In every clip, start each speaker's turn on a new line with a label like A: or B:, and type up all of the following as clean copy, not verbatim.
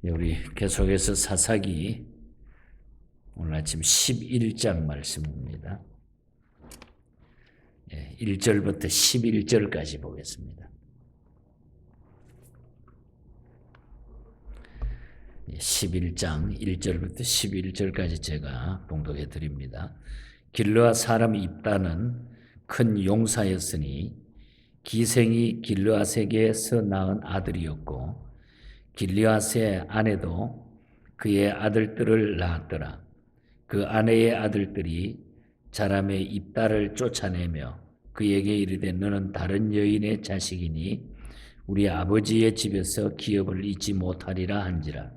A: 우리 계속해서 사사기 오늘 아침 11장 말씀입니다. 1절부터 11절까지 보겠습니다. 11장 1절부터 11절까지 제가 봉독해 드립니다. 길르앗 사람 입다는 큰 용사였으니 기생이 길르앗에게서 낳은 아들이었고 길르앗의 아내도 그의 아들들을 낳았더라. 그 아내의 아들들이 자람의 입다를 쫓아내며 그에게 이르되 너는 다른 여인의 자식이니 우리 아버지의 집에서 기업을 잊지 못하리라 한지라.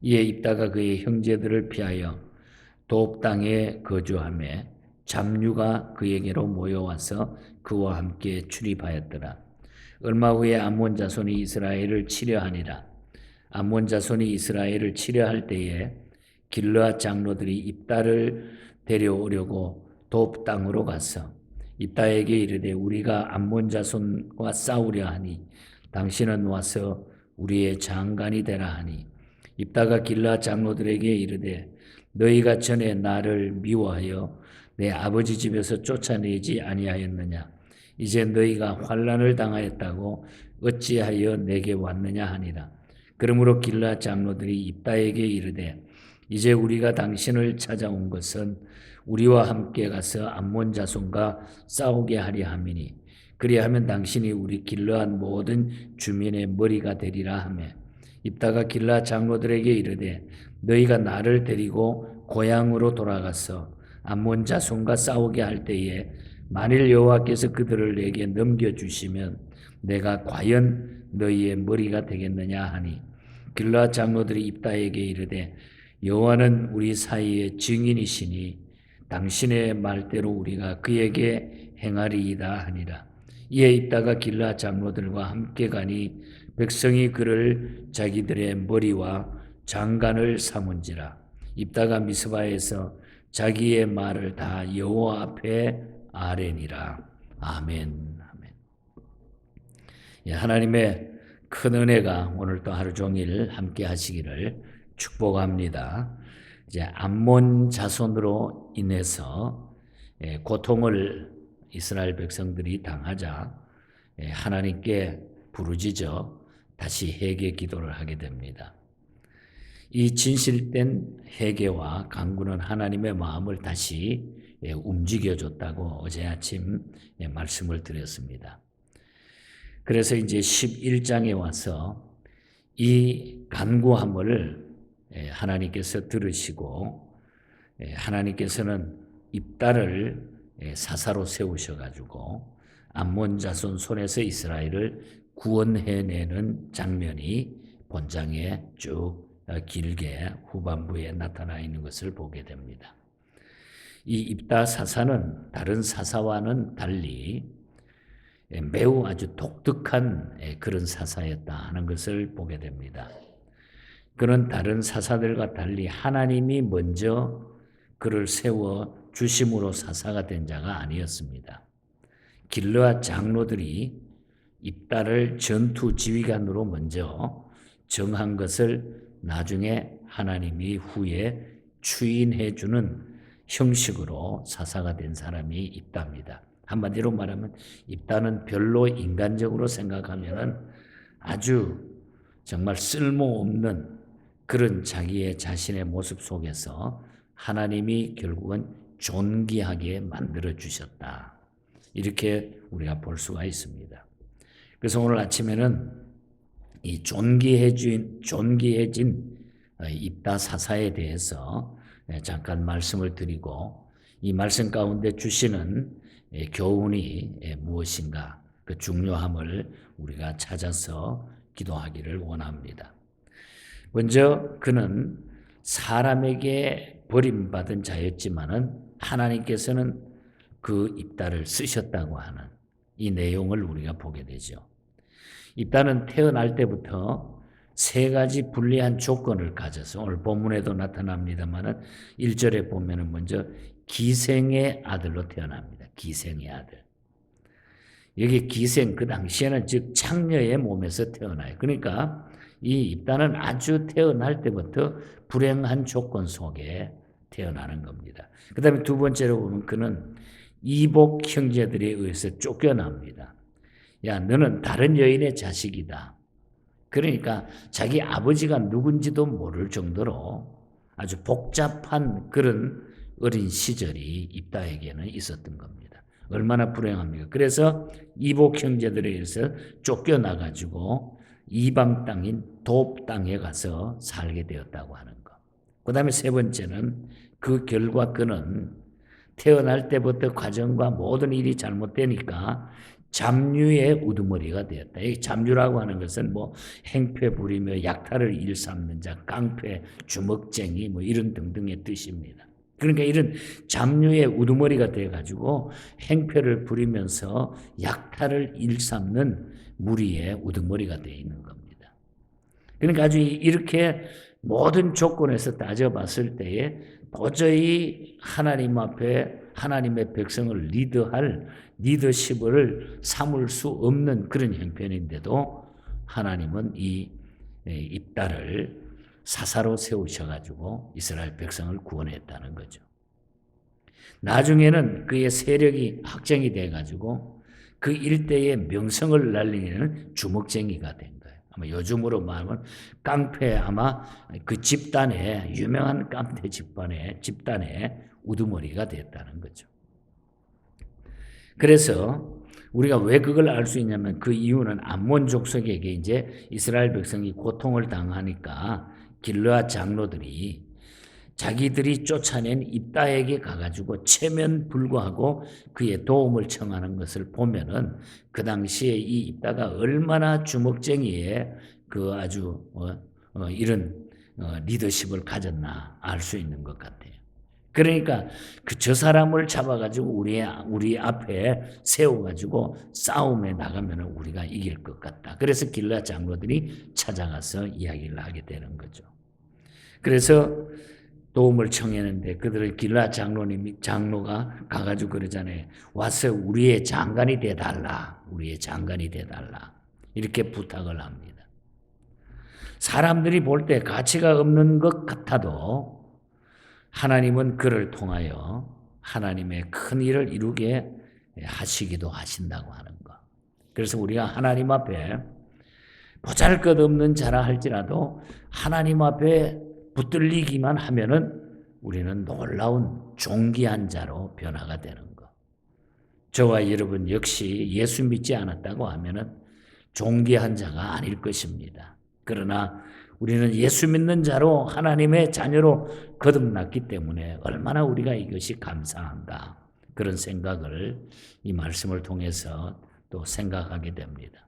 A: 이에 입다가 그의 형제들을 피하여 돕 땅에 거주하며 잡류가 그에게로 모여와서 그와 함께 출입하였더라. 얼마 후에 암몬 자손이 이스라엘을 치려하니라. 암몬 자손이 이스라엘을 치려할 때에 길르앗 장로들이 입다를 데려오려고 돕 땅으로 가서 입다에게 이르되 우리가 암몬 자손과 싸우려 하니 당신은 와서 우리의 장관이 되라 하니 입다가 길르앗 장로들에게 이르되 너희가 전에 나를 미워하여 내 아버지 집에서 쫓아내지 아니하였느냐. 이제 너희가 환난을 당하였다고 어찌하여 내게 왔느냐 하니라. 그러므로 길르앗 장로들이 입다에게 이르되 이제 우리가 당신을 찾아온 것은 우리와 함께 가서 암몬 자손과 싸우게 하려 함이니 그리하면 당신이 우리 길르앗 모든 주민의 머리가 되리라 하며 입다가 길르앗 장로들에게 이르되 너희가 나를 데리고 고향으로 돌아가서 암몬 자손과 싸우게 할 때에 만일 여호와께서 그들을 내게 넘겨주시면 내가 과연 너희의 머리가 되겠느냐 하니 길르앗 장로들이 입다에게 이르되 여호와는 우리 사이의 증인이시니 당신의 말대로 우리가 그에게 행하리이다 하니라. 이에 입다가 길르앗 장로들과 함께 가니 백성이 그를 자기들의 머리와 장관을 삼은지라. 입다가 미스바에서 자기의 말을 다 여호와 앞에 아뢰니라. 아멘. 아멘. 하나님의 큰 은혜가 오늘도 하루 종일 함께 하시기를 축복합니다. 이제 암몬 자손으로 인해서 고통을 이스라엘 백성들이 당하자 하나님께 부르짖어 다시 회개 기도를 하게 됩니다. 이 진실된 회개와 간구는 하나님의 마음을 다시 움직여줬다고 어제 아침 말씀을 드렸습니다. 그래서 이제 11장에 와서 이 간구함을 하나님께서 들으시고 하나님께서는 입다를 사사로 세우셔가지고 암몬 자손 손에서 이스라엘을 구원해내는 장면이 본장에 쭉 길게 후반부에 나타나 있는 것을 보게 됩니다. 이 입다 사사는 다른 사사와는 달리 매우 아주 독특한 그런 사사였다 하는 것을 보게 됩니다. 그는 다른 사사들과 달리 하나님이 먼저 그를 세워 주심으로 사사가 된 자가 아니었습니다. 길르앗 장로들이 입다를 전투 지휘관으로 먼저 정한 것을 나중에 하나님이 후에 추인해 주는 형식으로 사사가 된 사람이 입다입니다. 한마디로 말하면 입다는 별로 인간적으로 생각하면 아주 정말 쓸모없는 그런 자기의 자신의 모습 속에서 하나님이 결국은 존귀하게 만들어 주셨다. 이렇게 우리가 볼 수가 있습니다. 그래서 오늘 아침에는 이 존귀해진 입다 사사에 대해서 잠깐 말씀을 드리고 이 말씀 가운데 주시는 교훈이 무엇인가 그 중요함을 우리가 찾아서 기도하기를 원합니다. 먼저 그는 사람에게 버림받은 자였지만은 하나님께서는 그 입다를 쓰셨다고 하는 이 내용을 우리가 보게 되죠. 입다는 태어날 때부터 세 가지 불리한 조건을 가져서 오늘 본문에도 나타납니다만은 1절에 보면은 먼저 기생의 아들로 태어납니다. 기생의 아들. 여기 기생 그 당시에는 즉 창녀의 몸에서 태어나요. 그러니까 이 입다는 아주 태어날 때부터 불행한 조건 속에 태어나는 겁니다. 그 다음에 두 번째로 보면 그는 이복 형제들에 의해서 쫓겨납니다. 야, 너는 다른 여인의 자식이다. 그러니까 자기 아버지가 누군지도 모를 정도로 아주 복잡한 그런 어린 시절이 입다에게는 있었던 겁니다. 얼마나 불행합니까? 그래서 이복 형제들에 의해서 쫓겨나가지고 이방 땅인 돕 땅에 가서 살게 되었다고 하는 것. 그 다음에 세 번째는 그 결과 그는 태어날 때부터 가정과 모든 일이 잘못되니까 잡류의 우두머리가 되었다. 이 잡류라고 하는 것은 뭐 행패 부리며 약탈을 일삼는 자, 깡패, 주먹쟁이 뭐 이런 등등의 뜻입니다. 그러니까 이런 잡류의 우두머리가 돼가지고 행패를 부리면서 약탈을 일삼는 무리의 우두머리가 되어 있는 겁니다. 그러니까 아주 이렇게 모든 조건에서 따져봤을 때에 도저히 하나님 앞에 하나님의 백성을 리드할 리더십을 삼을 수 없는 그런 형편인데도 하나님은 이 입다를 사사로 세우셔가지고 이스라엘 백성을 구원했다는 거죠. 나중에는 그의 세력이 확정이 돼가지고 그 일대의 명성을 날리는 주먹쟁이가 된 거예요. 아마 요즘으로 말하면 깡패, 아마 그 집단의 유명한 깡패 집단의 우두머리가 됐다는 거죠. 그래서 우리가 왜 그걸 알 수 있냐면 그 이유는 암몬 족속에게 이제 이스라엘 백성이 고통을 당하니까 길르앗 장로들이 자기들이 쫓아낸 입다에게 가가지고 체면불구하고 그의 도움을 청하는 것을 보면은 그 당시에 이 입다가 얼마나 주먹쟁이의 그 아주 이런 리더십을 가졌나 알 수 있는 것 같아요. 그러니까 저 사람을 잡아가지고 우리 앞에 세워가지고 싸움에 나가면 우리가 이길 것 같다. 그래서 길르앗 장로들이 찾아가서 이야기를 하게 되는 거죠. 그래서 도움을 청했는데 그들을 길르앗 장로가 가가지고 그러잖아요. 와서 우리의 장관이 돼달라. 우리의 장관이 돼달라. 이렇게 부탁을 합니다. 사람들이 볼 때 가치가 없는 것 같아도 하나님은 그를 통하여 하나님의 큰 일을 이루게 하시기도 하신다고 하는 것. 그래서 우리가 하나님 앞에 보잘것없는 자라 할지라도 하나님 앞에 붙들리기만 하면은 우리는 놀라운 존귀한 자로 변화가 되는 것. 저와 여러분 역시 예수 믿지 않았다고 하면은 존귀한 자가 아닐 것입니다. 그러나 우리는 예수 믿는 자로 하나님의 자녀로 거듭났기 때문에 얼마나 우리가 이것이 감사한가 그런 생각을 이 말씀을 통해서 또 생각하게 됩니다.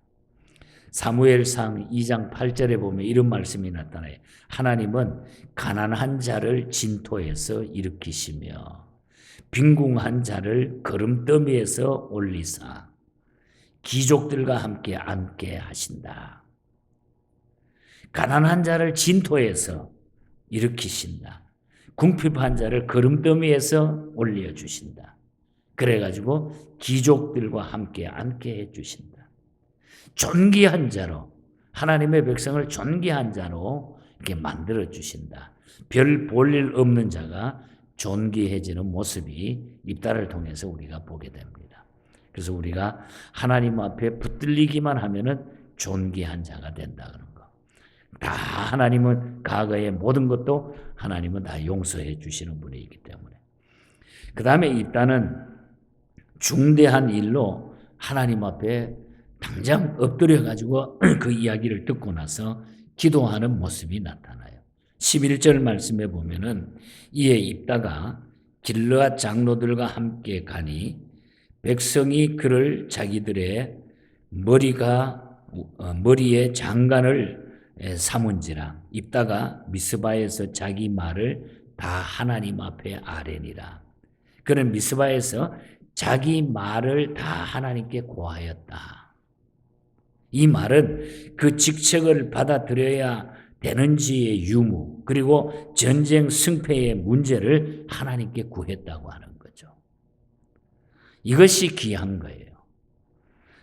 A: 사무엘상 2장 8절에 보면 이런 말씀이 나타나요. 하나님은 가난한 자를 진토에서 일으키시며 빈궁한 자를 거름더미에서 올리사 귀족들과 함께 앉게 하신다. 가난한 자를 진토에서 일으키신다. 궁핍한 자를 거름더미에서 올려주신다. 그래가지고 귀족들과 함께 앉게 해주신다. 존귀한 자로 하나님의 백성을 존귀한 자로 이렇게 만들어 주신다. 별 볼 일 없는 자가 존귀해지는 모습이 입다를 통해서 우리가 보게 됩니다. 그래서 우리가 하나님 앞에 붙들리기만 하면은 존귀한 자가 된다는 거. 다 하나님은 과거의 모든 것도 하나님은 다 용서해 주시는 분이기 때문에. 그 다음에 입다는 중대한 일로 하나님 앞에 당장 엎드려가지고 그 이야기를 듣고 나서 기도하는 모습이 나타나요. 11절 말씀에 보면은 이에 입다가 길르앗 장로들과 함께 가니 백성이 그를 자기들의 머리에 장관을 삼은지라 입다가 미스바에서 자기 말을 다 하나님 앞에 아뢰니라. 그는 미스바에서 자기 말을 다 하나님께 고하였다. 이 말은 그 직책을 받아들여야 되는지의 유무 그리고 전쟁 승패의 문제를 하나님께 구했다고 하는 거죠. 이것이 귀한 거예요.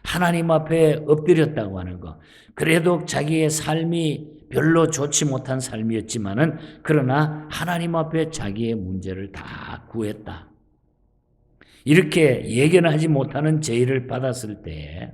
A: 하나님 앞에 엎드렸다고 하는 거. 그래도 자기의 삶이 별로 좋지 못한 삶이었지만은 그러나 하나님 앞에 자기의 문제를 다 구했다. 이렇게 예견하지 못하는 제의를 받았을 때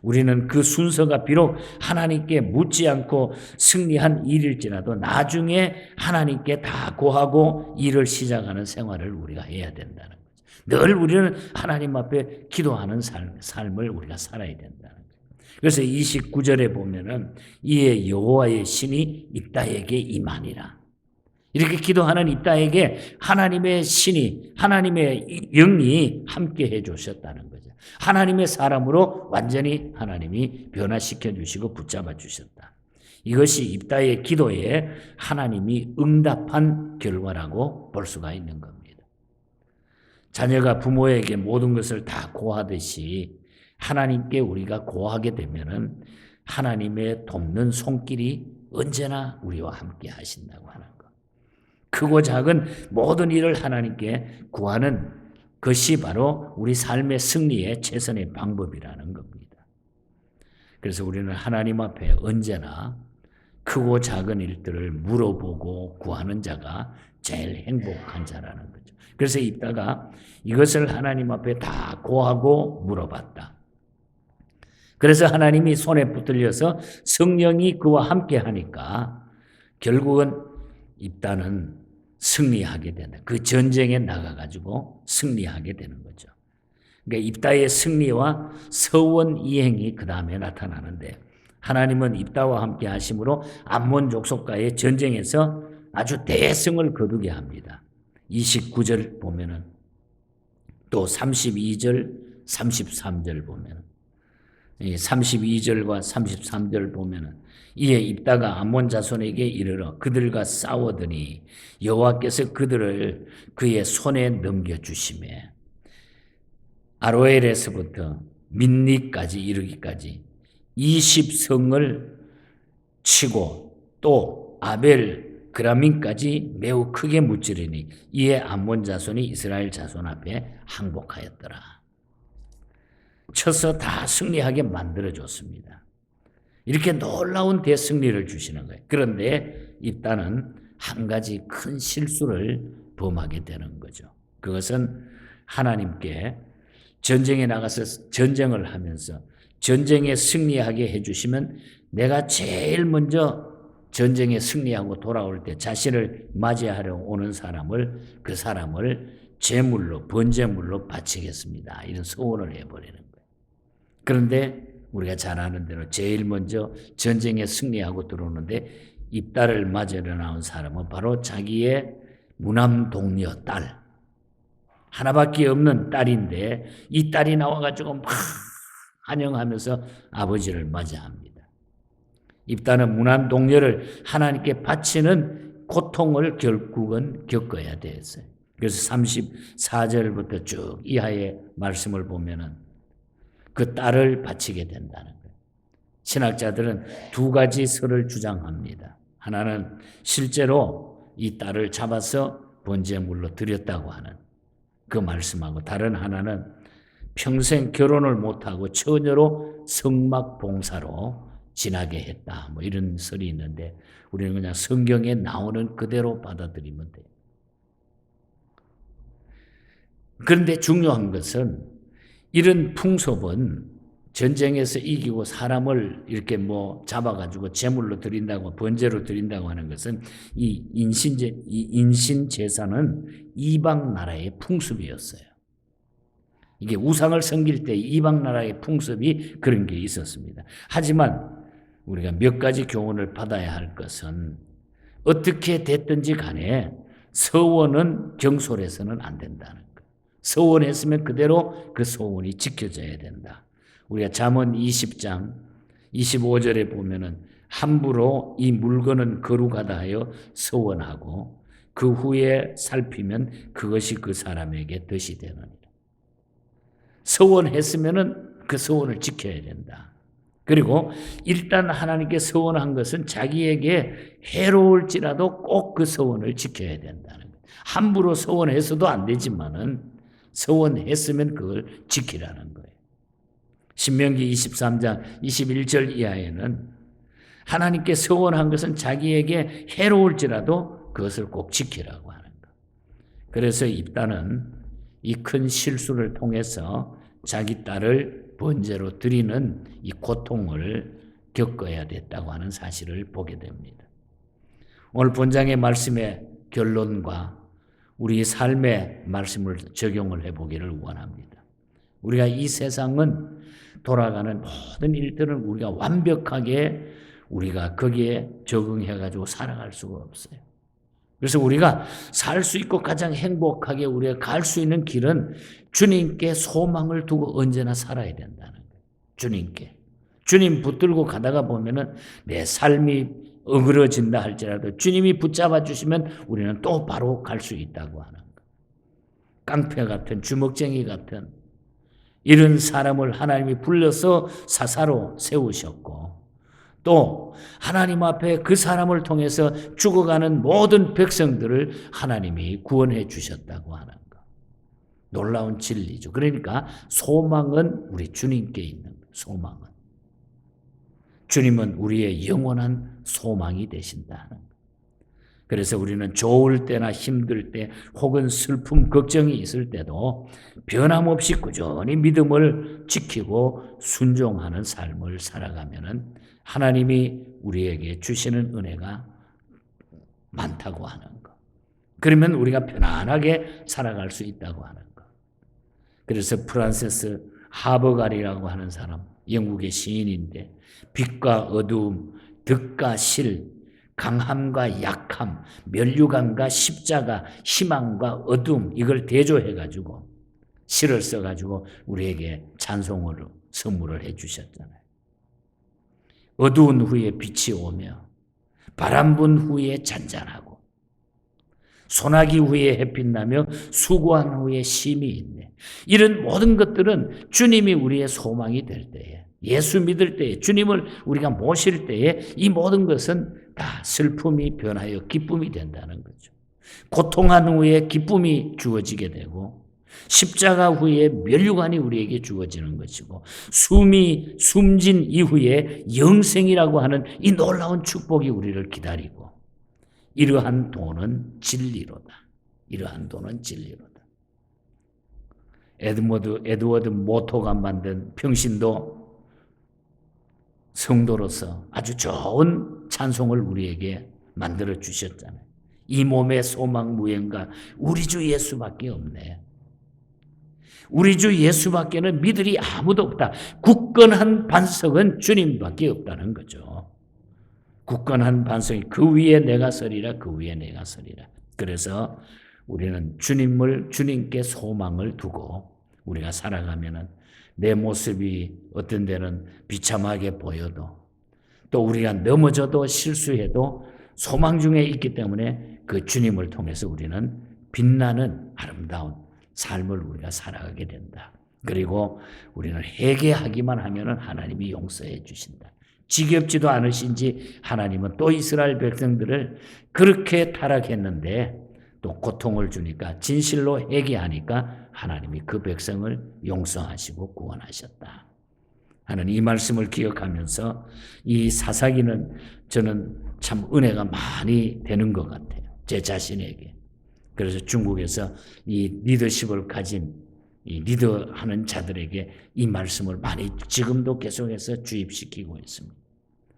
A: 우리는 그 순서가 비록 하나님께 묻지 않고 승리한 일일지라도 나중에 하나님께 다 고하고 일을 시작하는 생활을 우리가 해야 된다는 거죠. 늘 우리는 하나님 앞에 기도하는 삶을 우리가 살아야 된다는 거죠. 그래서 29절에 보면은 이에 여호와의 신이 입다에게 임하니라. 이렇게 기도하는 입다에게 하나님의 신이, 하나님의 영이 함께 해주셨다는 거죠. 하나님의 사람으로 완전히 하나님이 변화시켜 주시고 붙잡아 주셨다. 이것이 입다의 기도에 하나님이 응답한 결과라고 볼 수가 있는 겁니다. 자녀가 부모에게 모든 것을 다 고하듯이 하나님께 우리가 고하게 되면은 하나님의 돕는 손길이 언제나 우리와 함께 하신다고 하는 것. 크고 작은 모든 일을 하나님께 구하는 것이 바로 우리 삶의 승리의 최선의 방법이라는 겁니다. 그래서 우리는 하나님 앞에 언제나 크고 작은 일들을 물어보고 구하는 자가 제일 행복한 자라는 거죠. 그래서 입다가 이것을 하나님 앞에 다 고하고 물어봤다. 그래서 하나님이 손에 붙들려서 성령이 그와 함께 하니까 결국은 입다는 승리하게 된다. 그 전쟁에 나가가지고 승리하게 되는 거죠. 그러니까 입다의 승리와 서원 이행이 그 다음에 나타나는데 하나님은 입다와 함께 하심으로 암몬 족속과의 전쟁에서 아주 대승을 거두게 합니다. 29절 보면은 또 32절, 33절 보면은 32절과 33절 보면은 이에 입다가 암몬 자손에게 이르러 그들과 싸우더니 여호와께서 그들을 그의 손에 넘겨주시매 아로엘에서부터 민니까지 이르기까지 20성을 치고 또 아벨 그라민까지 매우 크게 무찌르니 이에 암몬 자손이 이스라엘 자손 앞에 항복하였더라. 쳐서 다 승리하게 만들어줬습니다. 이렇게 놀라운 대승리를 주시는 거예요. 그런데 입다는 한 가지 큰 실수를 범하게 되는 거죠. 그것은 하나님께 전쟁에 나가서 전쟁을 하면서 전쟁에 승리하게 해주시면 내가 제일 먼저 전쟁에 승리하고 돌아올 때 자신을 맞이하려 오는 그 사람을 제물로, 번제물로 바치겠습니다. 이런 소원을 해버리는 거예요. 그런데 우리가 잘 아는 대로 제일 먼저 전쟁에 승리하고 들어오는데 입다를 맞으러 나온 사람은 바로 자기의 무남 동료 딸. 하나밖에 없는 딸인데 이 딸이 나와가지고 막 환영하면서 아버지를 맞이합니다. 입다는 무남 동료를 하나님께 바치는 고통을 결국은 겪어야 됐어요. 그래서 34절부터 쭉 이하의 말씀을 보면은 그 딸을 바치게 된다는 거예요. 신학자들은 두 가지 설을 주장합니다. 하나는 실제로 이 딸을 잡아서 번제물로 드렸다고 하는 그 말씀하고 다른 하나는 평생 결혼을 못하고 처녀로 성막 봉사로 지나게 했다. 뭐 이런 설이 있는데 우리는 그냥 성경에 나오는 그대로 받아들이면 돼요. 그런데 중요한 것은 이런 풍습은 전쟁에서 이기고 사람을 이렇게 뭐 잡아가지고 제물로 드린다고 번제로 드린다고 하는 것은 이 인신 제사는 이방 나라의 풍습이었어요. 이게 우상을 섬길 때 이방 나라의 풍습이 그런 게 있었습니다. 하지만 우리가 몇 가지 교훈을 받아야 할 것은 어떻게 됐든지 간에 서원은 경솔해서는 안 된다는 거예요. 서원했으면 그대로 그 서원이 지켜져야 된다. 우리가 잠언 20장 25절에 보면은 함부로 이 물건은 거룩하다 하여 서원하고 그 후에 살피면 그것이 그 사람에게 덫이 되느니라. 서원했으면은 그 서원을 지켜야 된다. 그리고 일단 하나님께 서원한 것은 자기에게 해로울지라도 꼭 그 서원을 지켜야 된다는 거예요. 함부로 서원해서도 안 되지만은 서원했으면 그걸 지키라는 거예요. 신명기 23장 21절 이하에는 하나님께 서원한 것은 자기에게 해로울지라도 그것을 꼭 지키라고 하는 것. 그래서 입다는 이 큰 실수를 통해서 자기 딸을 번제로 드리는 이 고통을 겪어야 됐다고 하는 사실을 보게 됩니다. 오늘 본장의 말씀의 결론과 우리 삶의 말씀을 적용을 해보기를 원합니다. 우리가 이 세상은 돌아가는 모든 일들은 우리가 완벽하게 우리가 거기에 적응해가지고 살아갈 수가 없어요. 그래서 우리가 살 수 있고 가장 행복하게 우리가 갈 수 있는 길은 주님께 소망을 두고 언제나 살아야 된다는 거예요. 주님께. 주님 붙들고 가다가 보면은 내 삶이 어그러진다 할지라도 주님이 붙잡아 주시면 우리는 또 바로 갈 수 있다고 하는 거. 깡패 같은 주먹쟁이 같은 이런 사람을 하나님이 불러서 사사로 세우셨고 또 하나님 앞에 그 사람을 통해서 죽어가는 모든 백성들을 하나님이 구원해 주셨다고 하는 거. 놀라운 진리죠. 그러니까 소망은 우리 주님께 있는 거예요. 소망은. 주님은 우리의 영원한 소망이 되신다는 거예요. 그래서 우리는 좋을 때나 힘들 때 혹은 슬픔, 걱정이 있을 때도 변함없이 꾸준히 믿음을 지키고 순종하는 삶을 살아가면은 하나님이 우리에게 주시는 은혜가 많다고 하는 것. 그러면 우리가 편안하게 살아갈 수 있다고 하는 것. 그래서 프란세스 하버갈이라고 하는 사람, 영국의 시인인데 빛과 어두움, 득과 실, 강함과 약함, 면류관과 십자가, 희망과 어둠 이걸 대조해가지고 시를 써가지고 우리에게 찬송으로 선물을 해주셨잖아요. 어두운 후에 빛이 오며 바람 분 후에 잔잔하고 소나기 후에 햇빛 나며 수고한 후에 쉼이 있네. 이런 모든 것들은 주님이 우리의 소망이 될 때에 예수 믿을 때에 주님을 우리가 모실 때에 이 모든 것은 다 슬픔이 변하여 기쁨이 된다는 거죠. 고통한 후에 기쁨이 주어지게 되고 십자가 후에 면류관이 우리에게 주어지는 것이고 숨진 이후에 영생이라고 하는 이 놀라운 축복이 우리를 기다리고 이러한 도는 진리로다. 이러한 도는 진리로다. 에드워드 모토가 만든 평신도 성도로서 아주 좋은 찬송을 우리에게 만들어 주셨잖아요. 이 몸의 소망 무언가 우리 주 예수밖에 없네. 우리 주 예수밖에는 믿으리 아무도 없다. 굳건한 반석은 주님밖에 없다는 거죠. 굳건한 반석이 그 위에 내가 서리라 그 위에 내가 서리라. 그래서 우리는 주님께 소망을 두고 우리가 살아가면은 내 모습이 어떤 데는 비참하게 보여도 또 우리가 넘어져도 실수해도 소망 중에 있기 때문에 그 주님을 통해서 우리는 빛나는 아름다운 삶을 우리가 살아가게 된다. 그리고 우리는 회개하기만 하면은 하나님이 용서해 주신다. 지겹지도 않으신지 하나님은 또 이스라엘 백성들을 그렇게 타락했는데 또 고통을 주니까 진실로 회개하니까 하나님이 그 백성을 용서하시고 구원하셨다 하는 이 말씀을 기억하면서 이 사사기는 저는 참 은혜가 많이 되는 것 같아요. 제 자신에게. 그래서 중국에서 이 리더십을 가진 이 리더하는 자들에게 이 말씀을 많이 지금도 계속해서 주입시키고 있습니다.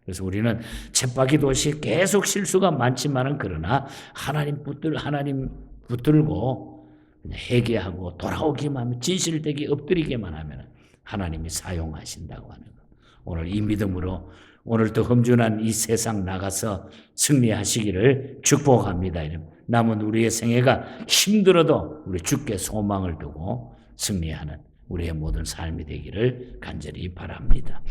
A: 그래서 우리는 쳇바퀴 도시 계속 실수가 많지만은 그러나 하나님 붙들고 회개하고 돌아오기만 하면 진실되게 엎드리기만 하면 하나님이 사용하신다고 하는 것. 오늘 이 믿음으로 오늘도 험준한 이 세상 나가서 승리하시기를 축복합니다. 남은 우리의 생애가 힘들어도 우리 주께 소망을 두고 승리하는 우리의 모든 삶이 되기를 간절히 바랍니다.